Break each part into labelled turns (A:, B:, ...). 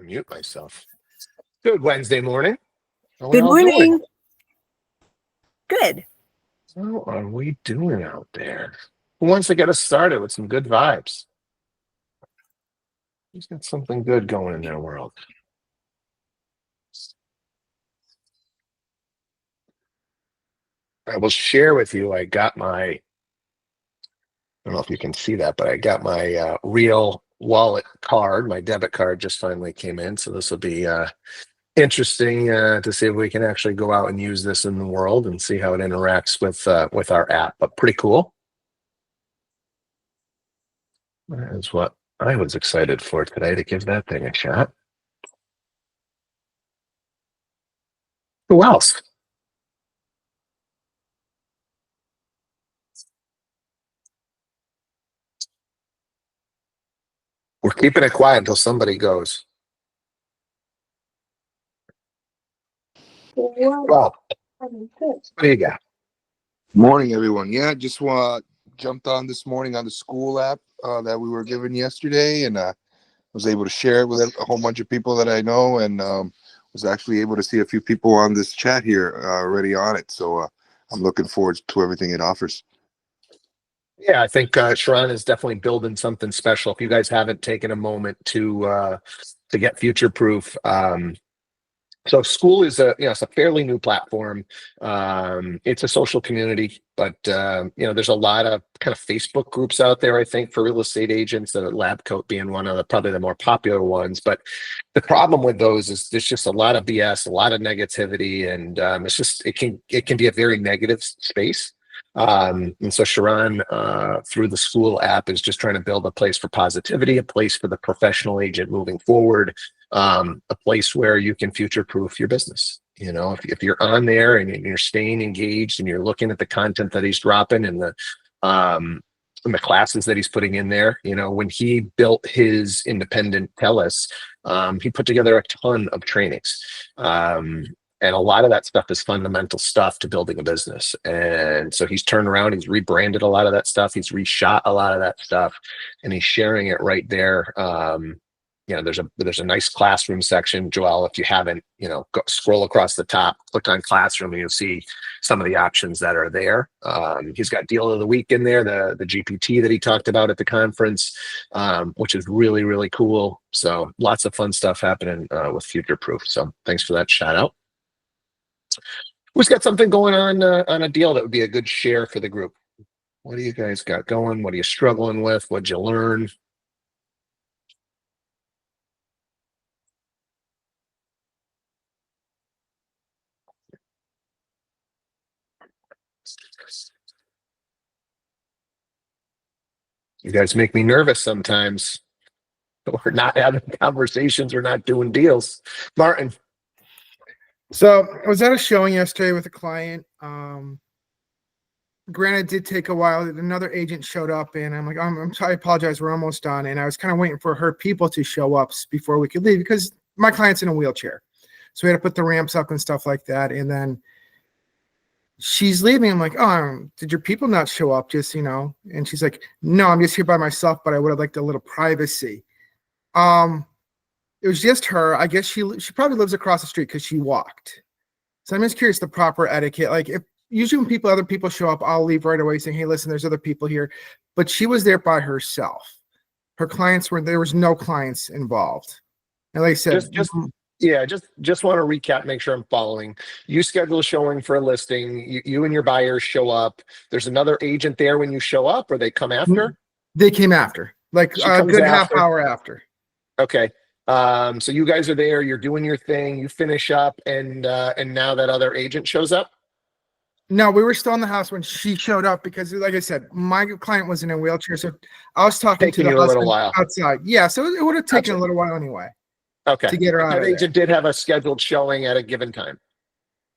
A: Mute myself. Good Wednesday morning. How are we
B: Good
A: all
B: morning.
A: doing?
B: Good.
A: How are we doing out there? Who wants to get us started with some good vibes? Who's got something good going in their world? I will share with you, I don't know if you can see that, but I got my real wallet card. My debit card just finally came in. So this will be interesting to see if we can actually go out and use this in the world and see how it interacts with our app, but pretty cool. That is what I was excited for today, to give that thing a shot. Who else? We're keeping it quiet until somebody goes. Well, what do you got?
C: Morning, everyone. Yeah, just jumped on this morning on the school app that we were given yesterday, and was able to share it with a whole bunch of people that I know, and was actually able to see a few people on this chat here already on it. So I'm looking forward to everything it offers.
A: Yeah, I think Sharon is definitely building something special. If you guys haven't taken a moment to get future proof, so school is it's a fairly new platform. It's a social community, but there's a lot of kind of Facebook groups out there, I think, for real estate agents, Lab Coat being one of probably the more popular ones. But the problem with those is there's just a lot of BS, a lot of negativity, and it can be a very negative space. And so Sharon, through the school app, is just trying to build a place for positivity, a place for the professional agent moving forward, a place where you can future-proof your business. If you're on there and you're staying engaged and you're looking at the content that he's dropping and the classes that he's putting in there, when he built his independent Tellus, he put together a ton of trainings. And a lot of that stuff is fundamental stuff to building a business. And so he's turned around, he's rebranded a lot of that stuff, he's reshot a lot of that stuff, and he's sharing it right there. There's a nice classroom section. Joelle, if you haven't, scroll across the top, click on classroom, and you'll see some of the options that are there. He's got deal of the week in there, the GPT that he talked about at the conference, which is really, really cool. So lots of fun stuff happening with Future Proof. So thanks for that shout out. Who's got something going on a deal that would be a good share for the group? What do you guys got going? What are you struggling with? What'd you learn? You guys make me nervous sometimes. We're not having conversations. We're not doing deals. Martin.
D: So I was at a showing yesterday with a client. Granted, it did take a while. Another agent showed up, and I'm like, I apologize. We're almost done. And I was kind of waiting for her people to show up before we could leave because my client's in a wheelchair. So we had to put the ramps up and stuff like that. And then she's leaving. I'm like, oh, did your people not show up? Just, and she's like, no, I'm just here by myself, but I would have liked a little privacy. It was just her. I guess she probably lives across the street because she walked. So I'm just curious the proper etiquette. Like if usually when other people show up, I'll leave right away saying, hey, listen, there's other people here. But she was there by herself. Her clients there was no clients involved. And like I said,
A: just want to recap, make sure I'm following. You schedule a showing for a listing. You and your buyers show up. There's another agent there when you show up, or they come after?
D: They came after, like a good half hour after.
A: Okay. So you guys are there, you're doing your thing, you finish up, and now that other agent shows up?
D: No, we were still in the house when she showed up because, like I said, my client was in a wheelchair, so I was talking to the husband outside. Yeah, so it would have taken a little while anyway.
A: Okay.
D: To get her out of there.
A: That agent did have a scheduled showing at a given time.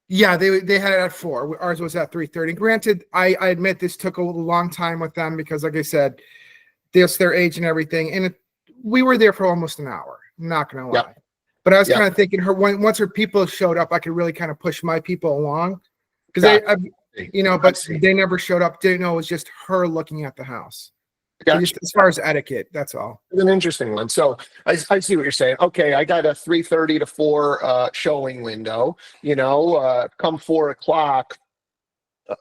D: Yeah, they had it at 4. Ours was at 3:30. Granted, I admit this took a long time with them because, like I said, this their age and everything, and we were there for almost an hour. I'm not gonna lie.
A: Yep.
D: But I was kind of thinking once her people showed up, I could really kind of push my people along because but they never showed up. Didn't know it was just her looking at the house. So just as far as etiquette, that's all.
A: It's an interesting one. So I see what you're saying. Okay, I got a 3:30 to 4 showing window. Come 4 o'clock.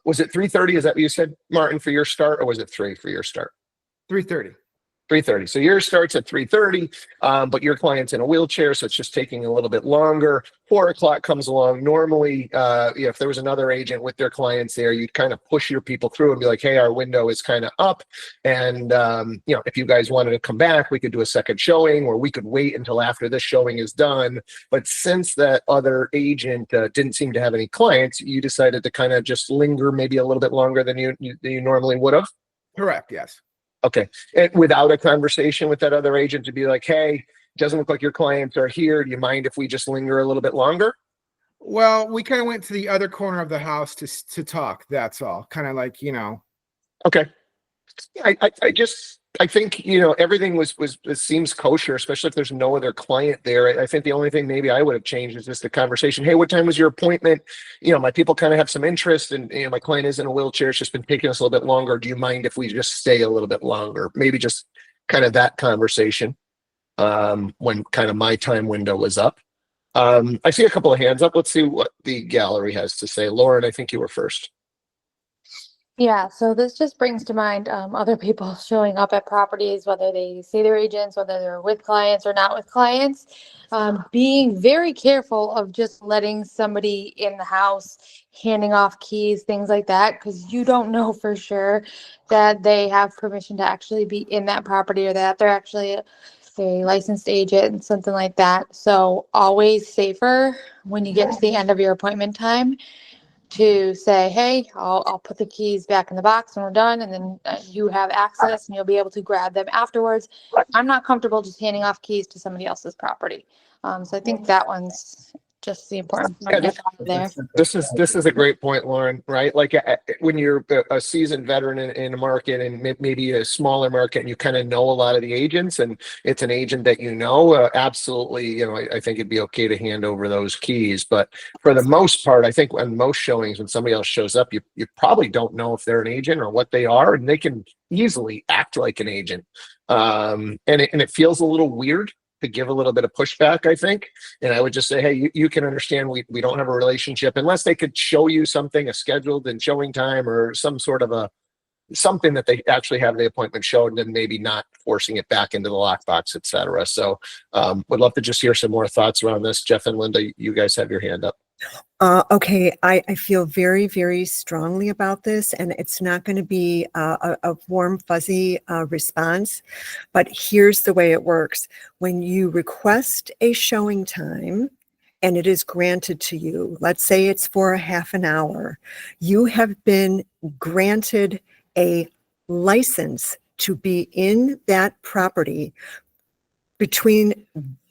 A: Was it 3:30? Is that what you said, Martin, for your start, or was it 3 for your start?
D: 3:30.
A: 3:30. So yours starts at 3:30, but your client's in a wheelchair, so it's just taking a little bit longer. 4 o'clock comes along. Normally, if there was another agent with their clients there, you'd kind of push your people through and be like, "Hey, our window is kind of up, and if you guys wanted to come back, we could do a second showing, or we could wait until after this showing is done." But since that other agent didn't seem to have any clients, you decided to kind of just linger maybe a little bit longer than you normally would have.
D: Correct. Yes.
A: Okay. And without a conversation with that other agent to be like, "Hey, doesn't look like your clients are here. Do you mind if we just linger a little bit longer?"
D: Well, we kind of went to the other corner of the house to talk. That's all. Kind of like,
A: Okay. I think, everything was seems kosher, especially if there's no other client there. I think the only thing maybe I would have changed is just the conversation. "Hey, what time was your appointment? My people kind of have some interest, and my client is in a wheelchair. It's just been taking us a little bit longer. Do you mind if we just stay a little bit longer?" Maybe just kind of that conversation when kind of my time window was up. I see a couple of hands up. Let's see what the gallery has to say. Lauren, I think you were first.
E: Yeah, so this just brings to mind other people showing up at properties, whether they see their agents, whether they're with clients or not with clients, being very careful of just letting somebody in the house, handing off keys, things like that, because you don't know for sure that they have permission to actually be in that property or that they're actually a licensed agent and something like that. So always safer when you get to the end of your appointment time to say, "Hey, I'll put the keys back in the box when we're done, and then you have access and you'll be able to grab them afterwards." I'm not comfortable just handing off keys to somebody else's property. So I think that one's just the important
A: Yeah,
E: part there.
A: This is a great point, Lauren, right? Like when you're a seasoned veteran in a market and maybe a smaller market, and you kind of know a lot of the agents, and it's an agent that absolutely, I think it'd be okay to hand over those keys. But for the most part, I think on most showings, when somebody else shows up, you probably don't know if they're an agent or what they are, and they can easily act like an agent. And it feels a little weird to give a little bit of pushback, I think. And I would just say, "Hey, you can understand we don't have a relationship," unless they could show you something, a scheduled and showing time, or some sort of something that they actually have the appointment showed, and then maybe not forcing it back into the lockbox, etc. So would love to just hear some more thoughts around this. Jeff and Linda, you guys have your hand up.
B: Okay, I feel very, very strongly about this, and it's not going to be a warm, fuzzy response, but here's the way it works. When you request a showing time and it is granted to you, let's say it's for a half an hour, you have been granted a license to be in that property between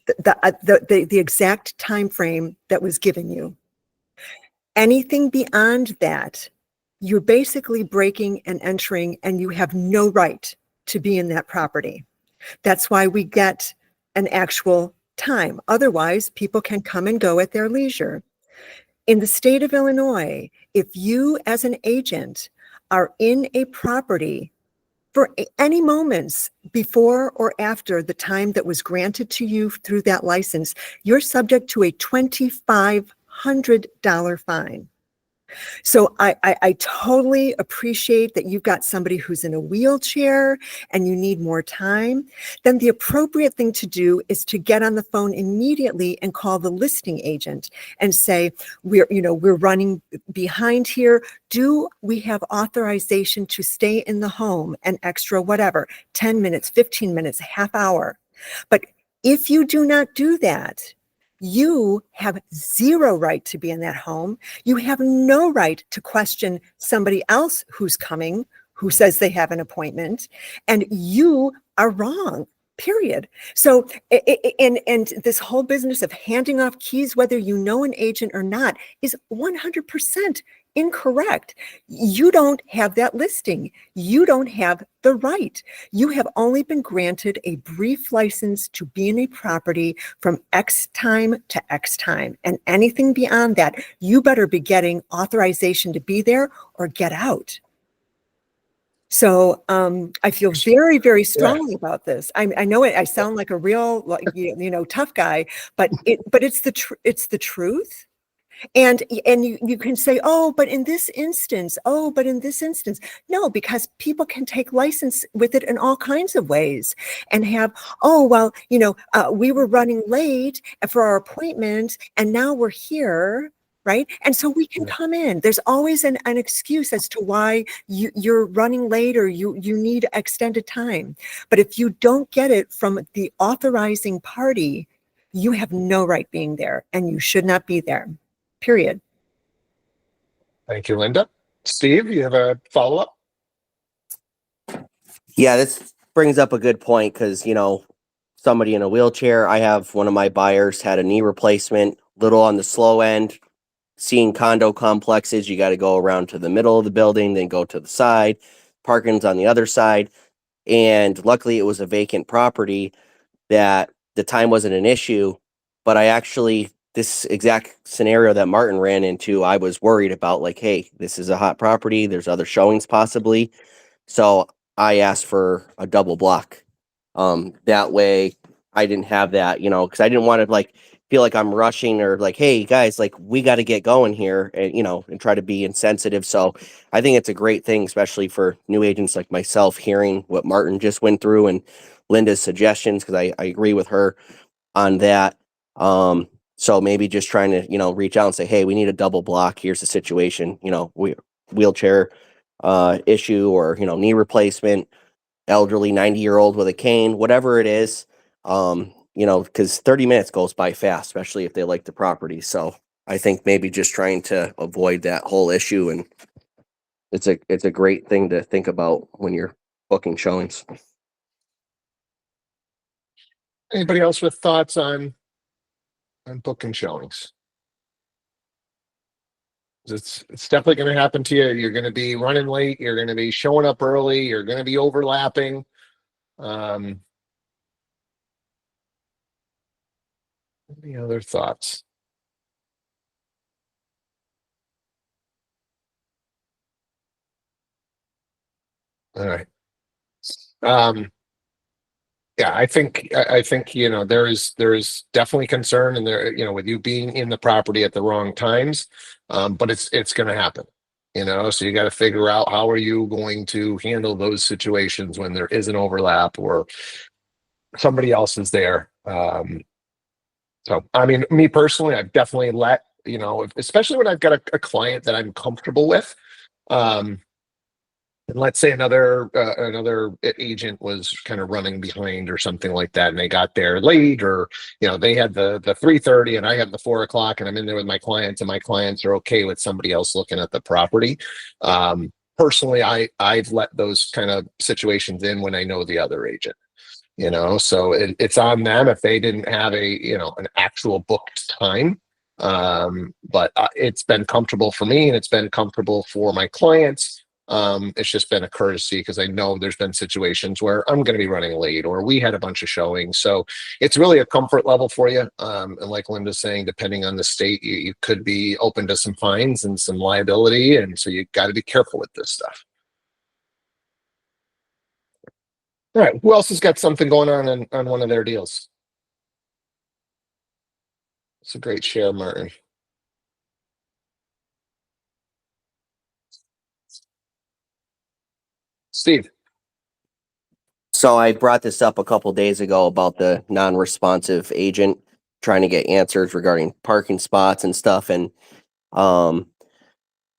B: the exact time frame that was given you. Anything beyond that, you're basically breaking and entering, and you have no right to be in that property. That's why we get an actual time. Otherwise, people can come and go at their leisure. In the state of Illinois, if you as an agent are in a property for any moments before or after the time that was granted to you through that license, you're subject to a $2,500 fine. So I totally appreciate that you've got somebody who's in a wheelchair and you need more time. Then the appropriate thing to do is to get on the phone immediately and call the listing agent and say, we're running behind here. Do we have authorization to stay in the home an extra, whatever, 10 minutes, 15 minutes, half hour? But if you do not do that, you have zero right to be in that home. You have no right to question somebody else who's coming, who says they have an appointment, and you are wrong, period. So, and this whole business of handing off keys, whether you know an agent or not, is 100% incorrect. You don't have that listing. You don't have the right. You have only been granted a brief license to be in a property from X time to X time. And anything beyond that, you better be getting authorization to be there or get out. So I feel very, very strongly about this. I know I sound like a real, like, tough guy, but it's the truth. And you can say, oh, but in this instance, no, because people can take license with it in all kinds of ways and have, oh, well, we were running late for our appointment and now we're here. Right. And so we can come in. There's always an excuse as to why you're running late or you need extended time. But if you don't get it from the authorizing party, you have no right being there and you should not be there. Period.
A: Thank you, Linda. Steve, you have a follow-up?
F: Yeah, this brings up a good point because, somebody in a wheelchair, I have one of my buyers had a knee replacement, little on the slow end. Seeing condo complexes, you got to go around to the middle of the building, then go to the side. Parking's on the other side. And luckily, it was a vacant property that the time wasn't an issue. But this exact scenario that Martin ran into, I was worried about, like, hey, this is a hot property. There's other showings possibly. So I asked for a double block. That way I didn't have that, because I didn't want to feel like I'm rushing or like, hey guys, we got to get going here and, and try to be insensitive. So I think it's a great thing, especially for new agents like myself, hearing what Martin just went through and Linda's suggestions, because I agree with her on that. So maybe just trying to, reach out and say, hey, we need a double block. Here's the situation, wheelchair issue or, knee replacement, elderly 90-year-old with a cane, whatever it is. Because 30 minutes goes by fast, especially if they like the property. So I think maybe just trying to avoid that whole issue. And it's a great thing to think about when you're booking showings.
A: Anybody else with thoughts on booking showings? It's definitely going to happen to you. You're going to be running late. You're going to be showing up early. You're going to be overlapping. Any other thoughts? All right. Yeah, I think there is definitely concern and there, with you being in the property at the wrong times. But it's going to happen. So you got to figure out how are you going to handle those situations when there is an overlap or somebody else is there. So I mean, me personally, I've definitely especially when I've got a client that I'm comfortable with. And let's say another agent was kind of running behind or something like that, and they got there late, or they had the 3:30 and I have the 4:00, and I'm in there with my clients, and my clients are okay with somebody else looking at the property. Personally, I've let those kind of situations in when I know the other agent. So it's on them if they didn't have an actual booked time. But it's been comfortable for me and it's been comfortable for my clients. It's just been a courtesy because I know there's been situations where I'm going to be running late or we had a bunch of showings. So it's really a comfort level for you. And like Linda's saying, depending on the state, you could be open to some fines and some liability. And so you got to be careful with this stuff. All right. Who else has got something going on one of their deals? It's a great share, Martin. Steve.
F: So I brought this up a couple days ago about the non-responsive agent trying to get answers regarding parking spots and stuff. And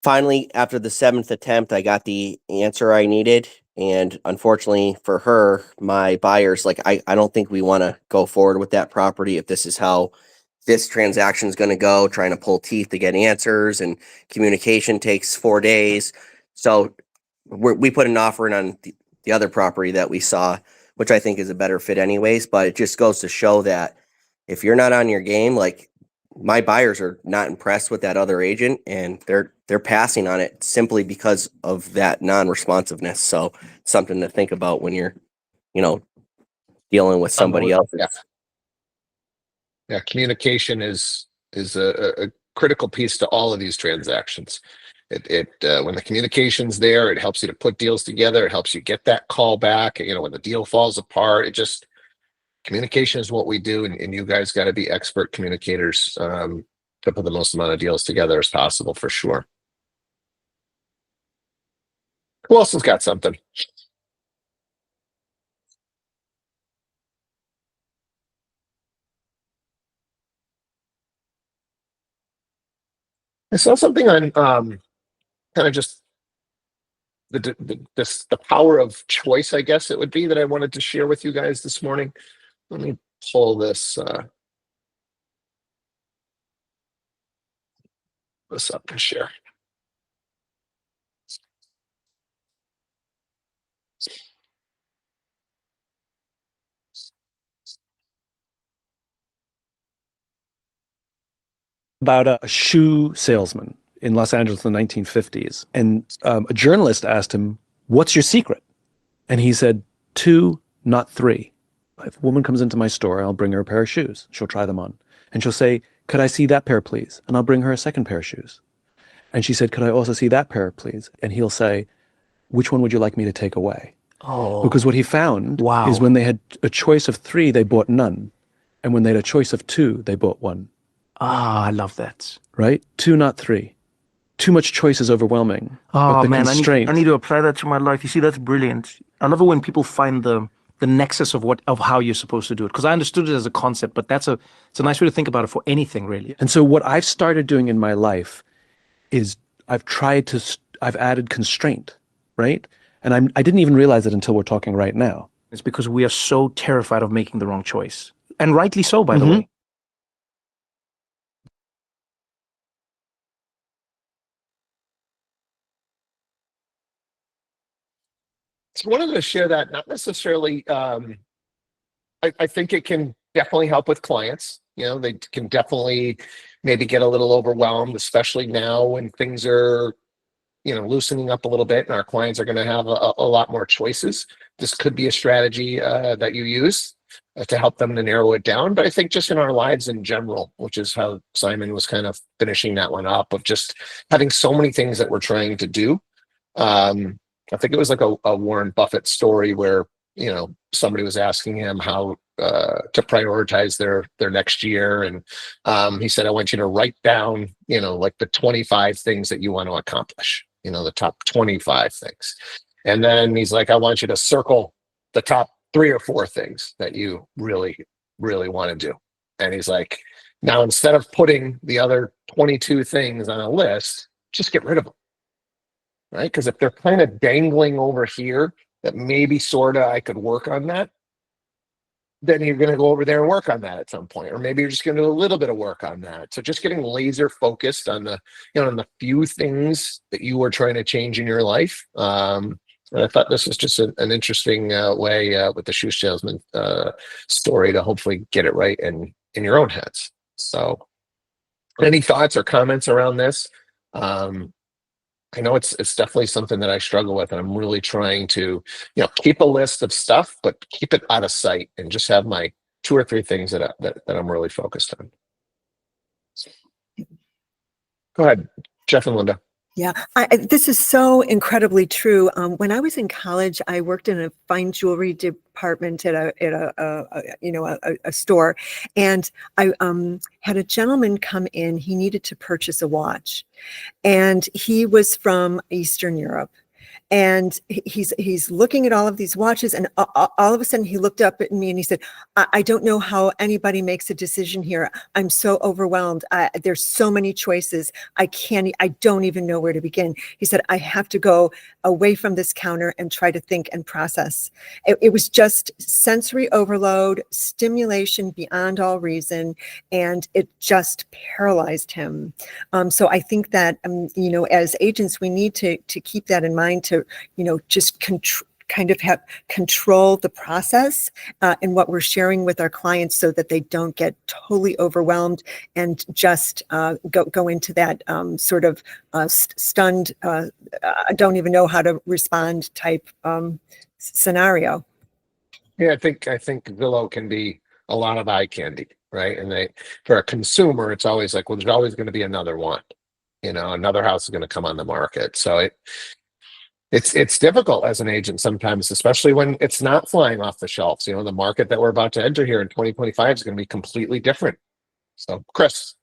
F: finally, after the 7th attempt, I got the answer I needed. And unfortunately for her, my buyer's like, I don't think we want to go forward with that property if this is how this transaction is going to go, trying to pull teeth to get answers, and communication takes 4 days. So we put an offer in on the other property that we saw, which I think is a better fit anyways. But it just goes to show that if you're not on your game, like, my buyers are not impressed with that other agent, and they're passing on it simply because of that non-responsiveness. So something to think about when you're, dealing with somebody else.
A: Yeah, communication is a critical piece to all of these transactions. When the communication's there, it helps you to put deals together. It helps you get that call back. When the deal falls apart, communication is what we do, and you guys got to be expert communicators to put the most amount of deals together as possible, for sure. Who else has got something? I saw something on kind of just the power of choice, I guess it would be, that I wanted to share with you guys this morning. Let me pull this up and share.
G: About a shoe salesman in Los Angeles in the 1950s. And a journalist asked him, "What's your secret?" And he said, 2, not 3. If a woman comes into my store, I'll bring her a pair of shoes. She'll try them on. And she'll say, "Could I see that pair, please?" And I'll bring her a second pair of shoes. And she said, "Could I also see that pair, please?" And he'll say, "Which one would you like me to take away?"
H: Oh,
G: Because what he found
H: wow.
G: is when they had a choice of 3, they bought none. And when they had a choice of 2, they bought 1.
H: Ah, I love that.
G: Right? 2, not 3. Too much choice is overwhelming.
H: Oh
G: but the
H: man,
G: constraint,
H: I need to apply that to my life. You see, that's brilliant. I love it when people find the nexus of how you're supposed to do it. Because I understood it as a concept, but it's a nice way to think about it for anything, really.
G: And so what I've started doing in my life is I've added constraint, right? And I didn't even realize it until we're talking right now.
H: It's because we are so terrified of making the wrong choice. And rightly so, by the
G: Mhm.
H: way.
A: So I wanted to share that, not necessarily, I think it can definitely help with clients. They can definitely maybe get a little overwhelmed, especially now when things are, loosening up a little bit and our clients are going to have a lot more choices. This could be a strategy that you use to help them to narrow it down. But I think just in our lives in general, which is how Simon was kind of finishing that one up, of just having so many things that we're trying to do. I think it was like a Warren Buffett story where somebody was asking him how to prioritize their next year, and he said, "I want you to write down like the 25 things that you want to accomplish, the top 25 things, and then he's like, I want you to circle the top 3 or 4 things that you really really want to do." And he's like, "Now instead of putting the other 22 things on a list, just get rid of them." Right? Because if they're kind of dangling over here, that maybe sort of I could work on that, then you're going to go over there and work on that at some point, or maybe you're just going to do a little bit of work on that. So just getting laser focused on on the few things that you are trying to change in your life. And I thought this was just an interesting way with the shoe salesman story to hopefully get it right in your own heads. So, any thoughts or comments around this? I know it's definitely something that I struggle with, and I'm really trying to, keep a list of stuff, but keep it out of sight, and just have my 2 or 3 things that I'm really focused on. Go ahead, Jeff and Linda.
B: Yeah, this is so incredibly true. When I was in college, I worked in a fine jewelry department at a store, and I had a gentleman come in. He needed to purchase a watch, and he was from Eastern Europe. And he's looking at all of these watches, and all of a sudden he looked up at me and he said, I don't know how anybody makes a decision here. I'm so overwhelmed. There's so many choices. I don't even know where to begin. He said, I have to go away from this counter and try to think and process. It was just sensory overload, stimulation beyond all reason, and it just paralyzed him. So I think that, as agents, we need to keep that in mind, to just kind of control the process in what we're sharing with our clients, so that they don't get totally overwhelmed and just go into that sort of stunned, I don't even know how to respond type scenario.
A: Yeah, I think Zillow can be a lot of eye candy, right? And for a consumer, it's always like, well, there's always going to be another one. another house is going to come on the market. So it's difficult as an agent sometimes, especially when it's not flying off the shelves. The market that we're about to enter here in 2025 is going to be completely different. So, Chris.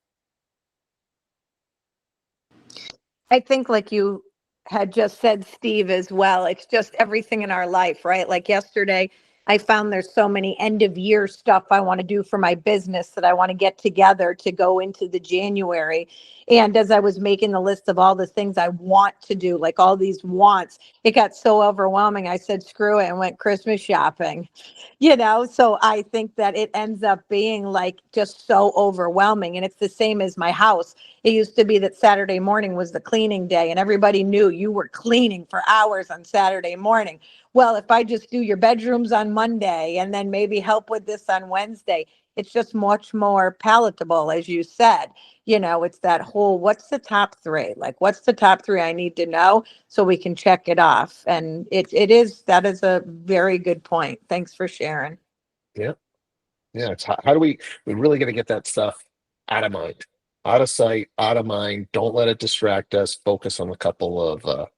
I: I think, like you had just said, Steve, as well, it's just everything in our life, right? Like yesterday, I found there's so many end of year stuff I want to do for my business that I want to get together to go into the January. And as I was making the list of all the things I want to do, like all these wants, it got so overwhelming. I said, screw it, and went Christmas shopping. So I think that it ends up being like just so overwhelming. And it's the same as my house. It used to be that Saturday morning was the cleaning day, and everybody knew you were cleaning for hours on Saturday morning. Well, if I just do your bedrooms on Monday and then maybe help with this on Wednesday, it's just much more palatable, as you said. It's that whole, what's the top three? Like, what's the top three I need to know so we can check it off? And that is a very good point. Thanks for sharing.
A: Yeah. It's how do we really got to get that stuff out of mind, out of sight, out of mind. Don't let it distract us. Focus on a couple of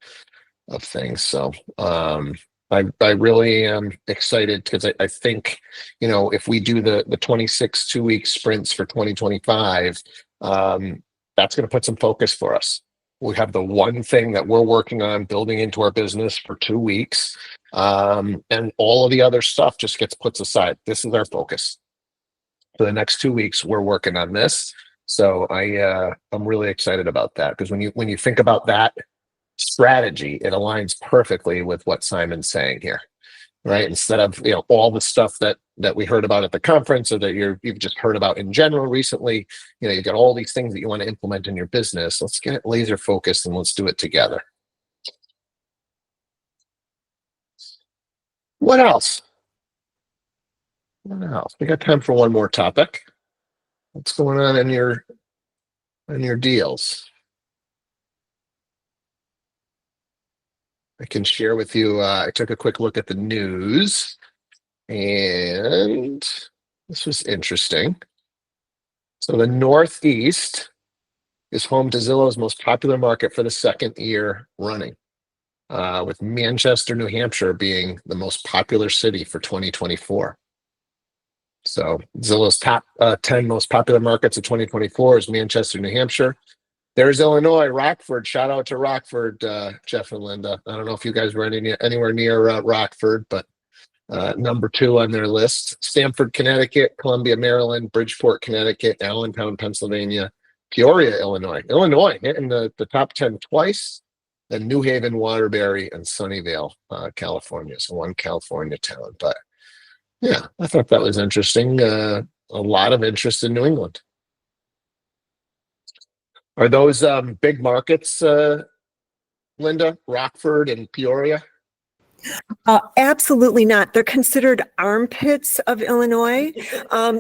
A: things. So I really am excited because I think, if we do the 26 2-week sprints for 2025, that's going to put some focus for us. We have the one thing that we're working on building into our business for 2 weeks, and all of the other stuff just gets put aside. This is our focus. For the next 2 weeks, we're working on this. So I'm really excited about that, because when you think about that strategy, it aligns perfectly with what Simon's saying here, right? Instead of all the stuff that we heard about at the conference, or that you've just heard about in general recently. You got all these things that you want to implement in your business. Let's get it laser focused and let's do it together. What else? We got time for one more topic. What's going on in your deals? I can share with you, I took a quick look at the news, and this was interesting. So the Northeast is home to Zillow's most popular market for the second year running, with Manchester, New Hampshire being the most popular city for 2024. So Zillow's top 10 most popular markets of 2024 is Manchester, New Hampshire. There's Illinois, Rockford. Shout out to Rockford, Jeff and Linda. I don't know if you guys were anywhere near Rockford, but number 2 on their list. Stamford, Connecticut, Columbia, Maryland, Bridgeport, Connecticut, Allentown, Pennsylvania, Peoria, Illinois. Illinois hitting the top 10 twice. Then New Haven, Waterbury, and Sunnyvale, California. So one California town. But yeah, I thought that was interesting. A lot of interest in New England. Are those big markets, Linda? Rockford and Peoria?
B: Absolutely not. They're considered armpits of Illinois.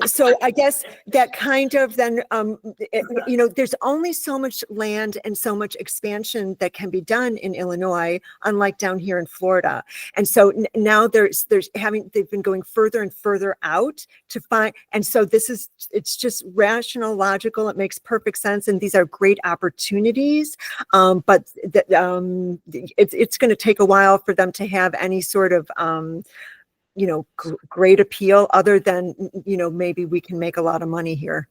B: So I guess that kind of then, there's only so much land and so much expansion that can be done in Illinois, unlike down here in Florida. And so now they've been going further and further out to find, and so it's just rational, logical. It makes perfect sense. And these are great opportunities. But it's going to take a while for them to have any sort of great appeal, other than maybe we can make a lot of money here.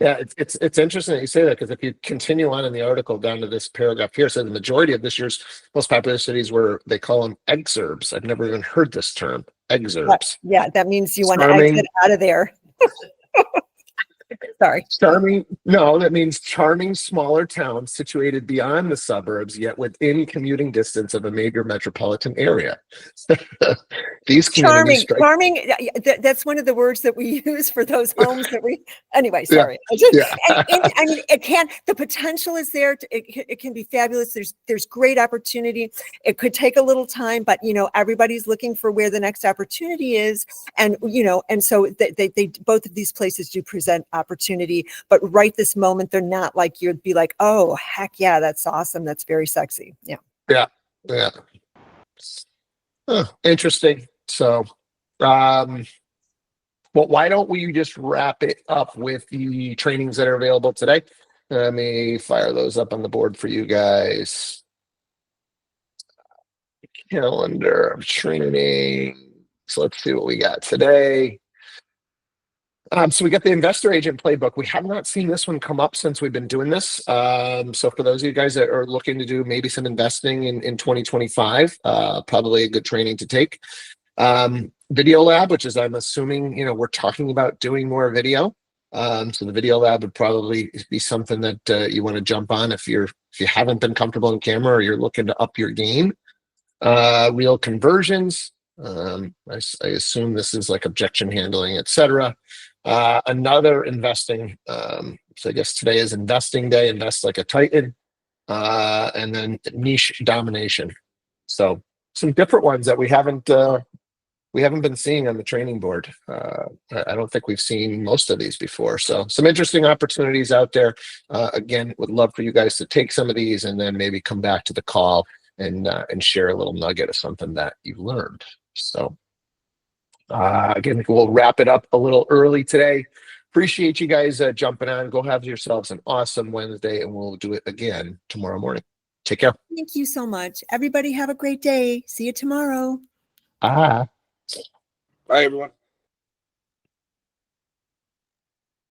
A: Yeah, it's interesting that you say that, because if you continue on in the article down to this paragraph here, so the majority of this year's most popular cities were, they call them exurbs. I've never even heard this term, exurbs.
B: Yeah, that means you want to exit out of there. Sorry.
A: That means charming smaller towns situated beyond the suburbs, yet within commuting distance of a major metropolitan area. These
B: charming. That's one of the words that we use for those homes that we. Anyway, sorry.
A: Yeah.
B: I mean, the potential is there. It can be fabulous. There's great opportunity. It could take a little time, but everybody's looking for where the next opportunity is, and so they both of these places do present opportunity, but right this moment they're not like you'd be like, oh heck yeah, that's awesome, that's very sexy. Yeah.
A: Interesting. So well, why don't we just wrap it up with the trainings that are available today? Let me fire those up on the board for you guys. Calendar of training. So let's see what we got today. So we got the investor agent playbook. We have not seen this one come up since we've been doing this. So for those of you guys that are looking to do maybe some investing in 2025, probably a good training to take. Video lab, which is, I'm assuming, we're talking about doing more video. So the video lab would probably be something that you want to jump on if you haven't been comfortable in camera or you're looking to up your game. Real conversions. I assume this is like objection handling, etc. Another investing. So I guess today is investing day. Invest like a Titan. And then niche domination. So some different ones that we haven't been seeing on the training board. I don't think we've seen most of these before. So some interesting opportunities out there. Again, would love for you guys to take some of these and then maybe come back to the call and share a little nugget of something that you learned. So again, we'll wrap it up a little early today. Appreciate you guys jumping on. Go have yourselves an awesome Wednesday, and we'll do it again tomorrow morning. Take care.
B: Thank you so much. Everybody have a great day. See you tomorrow.
A: Ah.
C: Bye, everyone.